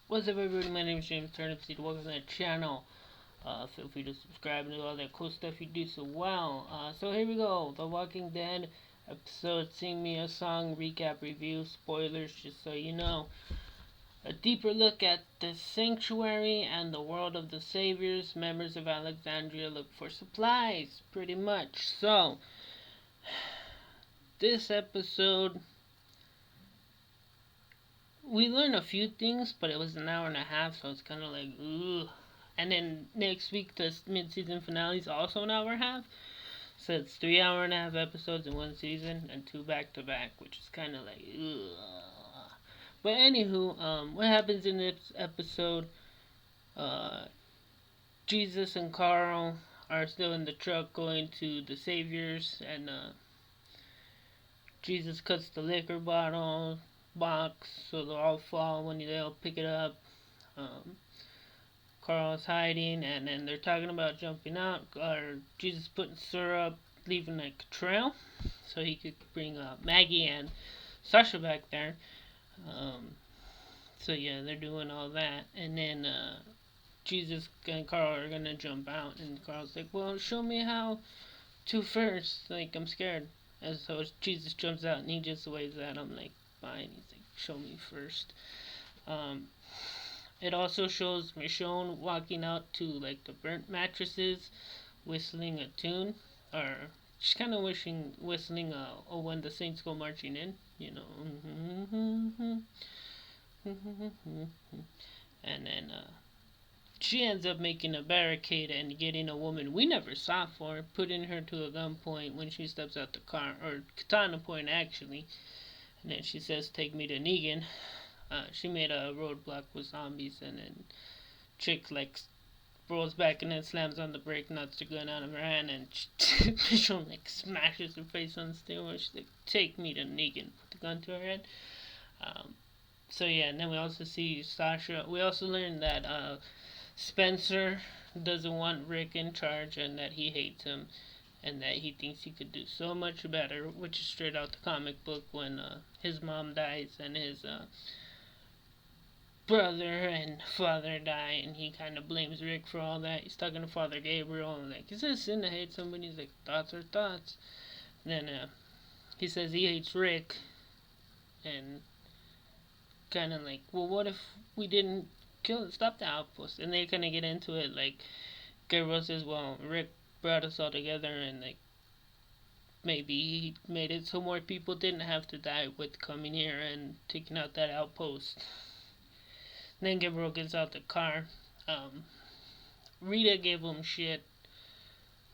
What's up, everybody? My name is James Turnipseed. Welcome to the channel. Feel free to subscribe and do all that cool stuff you do so well. So here we go. The Walking Dead episode Sing Me a Song recap review. Spoilers, just so you know. A deeper look at the sanctuary and the world of the saviors. Members of Alexandria look for supplies, pretty much. So, this episode, we learned a few things, but it was an hour and a half, so it's kind of like, ooh. And then next week, the mid-season finale is also an hour and a half. So it's 3 hour and a half episodes in one season and two back to back, which is kind of like, ugh. But anywho, what happens in this episode? Uh, Jesus and Carl are still in the truck going to the Saviors, and Jesus cuts the liquor bottle box so they'll all fall when they'll pick it up. Um, Carl's hiding, and then they're talking about jumping out, or Jesus putting syrup, leaving like a trail, so he could bring Maggie and Sasha back there. Um, so yeah, they're doing all that, and then Jesus and Carl are gonna jump out, and Carl's like, "Well, show me how to first. Like, I'm scared." And so Jesus jumps out, and he just waves at him like, "Fine." He's like, "Show me first." Um, It also shows Michonne walking out to like the burnt mattresses, whistling a tune, or she's kind of whistling "Oh When the Saints Go Marching In," you know. And then she ends up making a barricade and getting a woman we never saw for, putting her to a gunpoint when she steps out the car, or katana point actually. And then she says, "Take me to Negan." She made a roadblock with zombies, and then chick like rolls back and then slams on the brake, knocks the gun out of her hand, and Michonne like smashes her face on the steering wheel. She's like, "Take me to Negan." Put the gun to her head. Um, so yeah, and then we also see Sasha. We also learn that Spencer doesn't want Rick in charge, and that he hates him, and that he thinks he could do so much better, which is straight out the comic book when his mom dies and his brother and father die, and he kind of blames Rick for all that. He's talking to Father Gabriel and like, "Is it a sin to hate somebody?" He's like, "Thoughts are thoughts." And then he says he hates Rick, and kind of like, "Well, what if we didn't stop the outpost?" And they kind of get into it. Like Gabriel says, "Well, Rick brought us all together, and like maybe he made it so more people didn't have to die with coming here and taking out that outpost." And then Gabriel gets out the car. Um, Rita gave him shit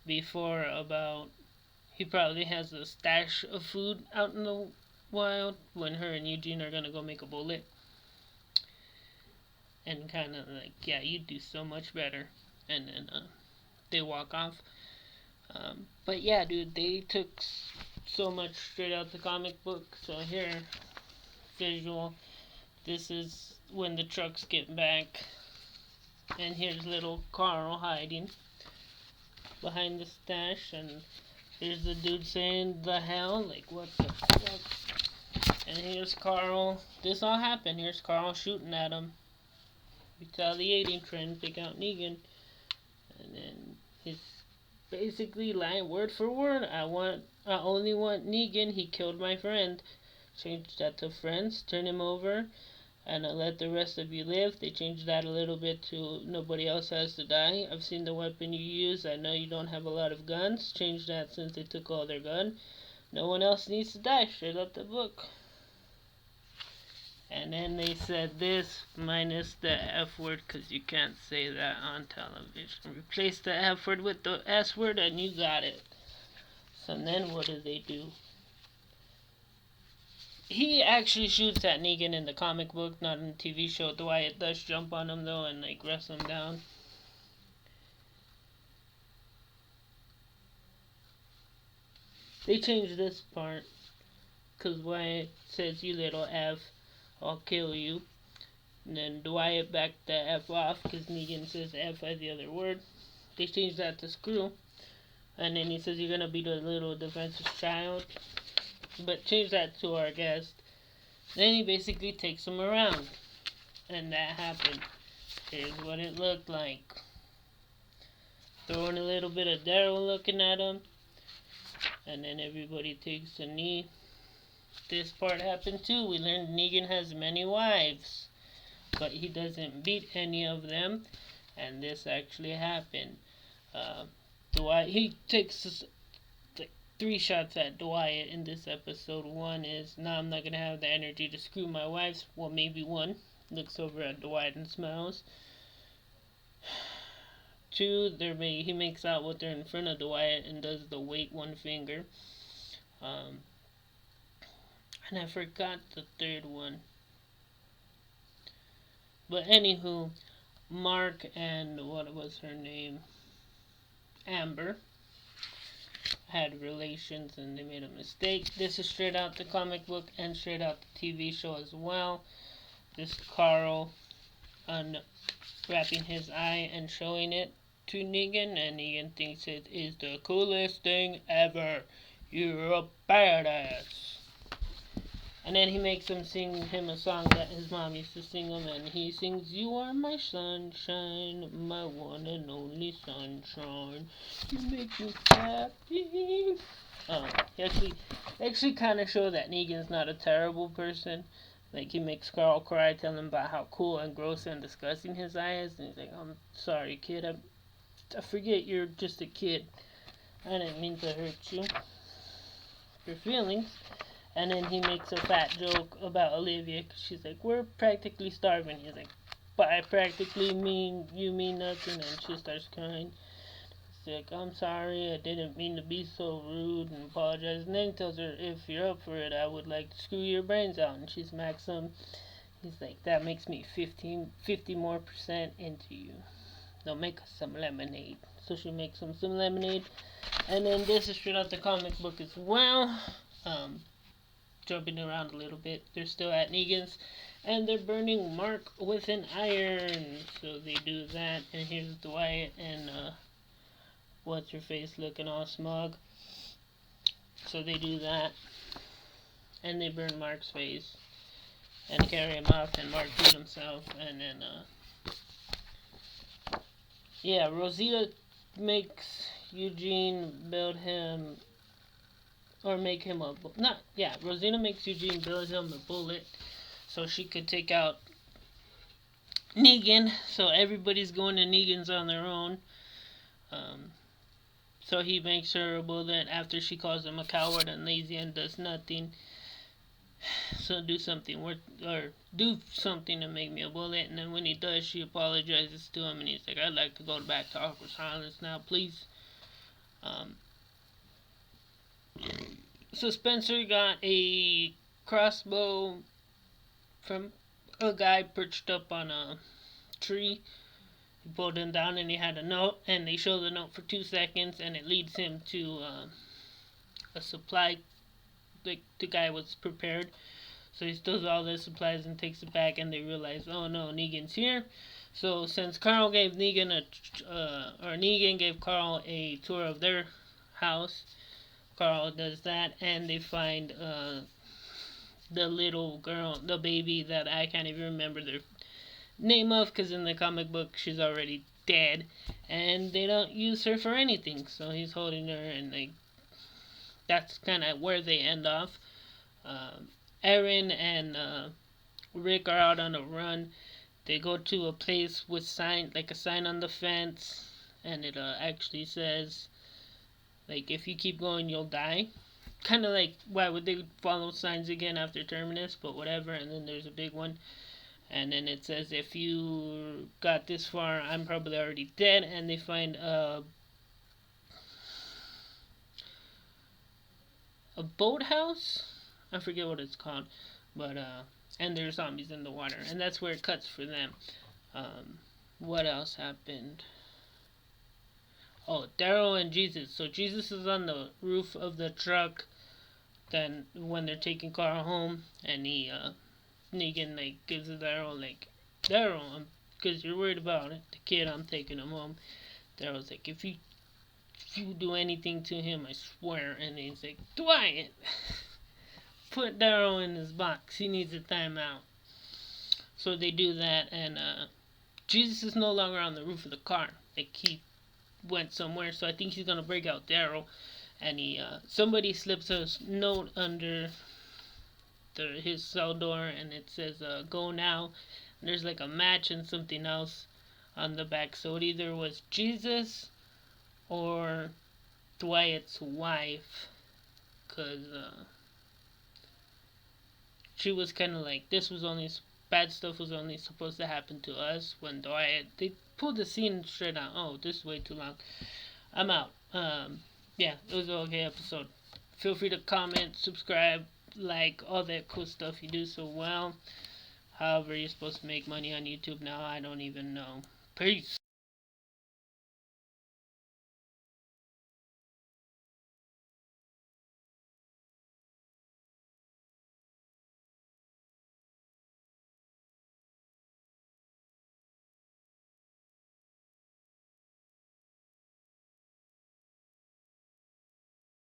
before about he probably has a stash of food out in the wild when her and Eugene are gonna go make a bullet, and kind of like, "Yeah, you do so much better." And then they walk off. But yeah, dude, they took so much straight out the comic book. So here, visual. This is when the trucks get back, and here's little Carl hiding behind the stash, and here's the dude saying "the hell," like, what the fuck? And here's Carl. This all happened. Here's Carl shooting at him, retaliating, trying to take out Negan. And then his basically line word for word: I only want Negan. He killed my friend." Change that to friends. Turn him over, and let the rest of you live. They changed that a little bit to nobody else has to die. I've seen the weapon you use. I know you don't have a lot of guns. Change that since they took all their gun. No one else needs to die. Straight up the book. And then they said this minus the F word, because you can't say that on television. Replace the F word with the S word and you got it. So then what do? He actually shoots at Negan in the comic book, not in the TV show. Dwight does jump on him though and like wrestle him down. They changed this part because Wyatt says, "You little F, I'll kill you." And then Dwight backed the F off because Negan says F as the other word. They changed that to screw. And then he says, "You're gonna be the little defensive child." But change that to our guest. Then he basically takes him around. and that happened. Here's what it looked like. Throwing a little bit of Daryl looking at him, and then everybody takes a knee. This part happened too. We learned Negan has many wives, but he doesn't beat any of them, and this actually happened. Dwight, he takes like 3 shots at Dwight in this episode. One is, "No, I'm not gonna have the energy to screw my wives." Well, maybe one. Looks over at Dwight and smiles. 2, he makes out with her in front of Dwight and does the wait one finger. And I forgot the third one. But anywho, Mark and what was her name? Amber had relations and they made a mistake. This is straight out the comic book and straight out the TV show as well. This Carl unwrapping his eye and showing it to Negan, and Negan thinks it is the coolest thing ever. You're a badass. And then he makes him sing him a song that his mom used to sing him, and he sings, "You are my sunshine, my one and only sunshine. You make me happy." He actually kind of show that Negan's not a terrible person. Like, he makes Carl cry, telling him about how cool and gross and disgusting his eye is, and he's like, "I'm sorry, kid. I forget you're just a kid. I didn't mean to hurt you. Your feelings." And then he makes a fat joke about Olivia, because she's like, "We're practically starving." He's like, "By practically you mean nothing." And she starts crying. He's like, "I'm sorry, I didn't mean to be so rude," and apologize. And then he tells her, "If you're up for it, I would like to screw your brains out." And she smacks him. He's like, "That makes me 50 more percent into you. Now make us some lemonade." So she makes him some lemonade. And then this is straight out the comic book as well. Jumping around a little bit. They're still at Negan's, and they're burning Mark with an iron. So they do that, and here's Dwight and what's her face looking all smug. So they do that, and they burn Mark's face and carry him off, and Mark beat himself, and then Rosita makes Eugene build him, or make him a Rosina makes Eugene build him a bullet so she could take out Negan. So everybody's going to Negan's on their own. So he makes her a bullet after she calls him a coward and lazy and does nothing. So do something to make me a bullet. And then when he does, she apologizes to him, and he's like, "I'd like to go back to Awkward Silence now, please." So Spencer got a crossbow from a guy perched up on a tree. He pulled him down, and he had a note, and they show the note for 2 seconds, and it leads him to a supply. Like, the guy was prepared, so he steals all the supplies and takes it back, and they realize, oh no, Negan's here. So since Carl gave Negan Negan gave Carl a tour of their house, Carl does that, and they find the little girl, the baby that I can't even remember their name of, because in the comic book she's already dead, and they don't use her for anything. So he's holding her, and that's kind of where they end off. Aaron and Rick are out on a run. They go to a place with a sign on the fence, and it actually says, like, "If you keep going, you'll die." Kind of like, why would they follow signs again after Terminus? But whatever. And then there's a big one, and then it says, "If you got this far, I'm probably already dead." And they find a boathouse. I forget what it's called, but and there's zombies in the water, and that's where it cuts for them. What else happened? Oh, Daryl and Jesus. So Jesus is on the roof of the truck. Then when they're taking Carl home, and Negan gives Daryl Daryl, because you're worried about it, the kid. I'm taking him home. Daryl's like, if you do anything to him, I swear. And he's like, Dwight, put Daryl in his box. He needs a timeout. So they do that, and Jesus is no longer on the roof of the car. Like, he went somewhere, so I think he's gonna break out Daryl. And somebody slips a note under his cell door, and it says "Go now." And there's like a match and something else on the back. So it either was Jesus or Dwight's wife, cause she was kind of like, this was only bad stuff was only supposed to happen to us. When Dwight, they pulled the scene straight out. Oh, this is way too long. I'm out. Yeah, it was an okay episode. Feel free to comment, subscribe, like, all that cool stuff you do so well. However, you're supposed to make money on YouTube now, I don't even know. Peace.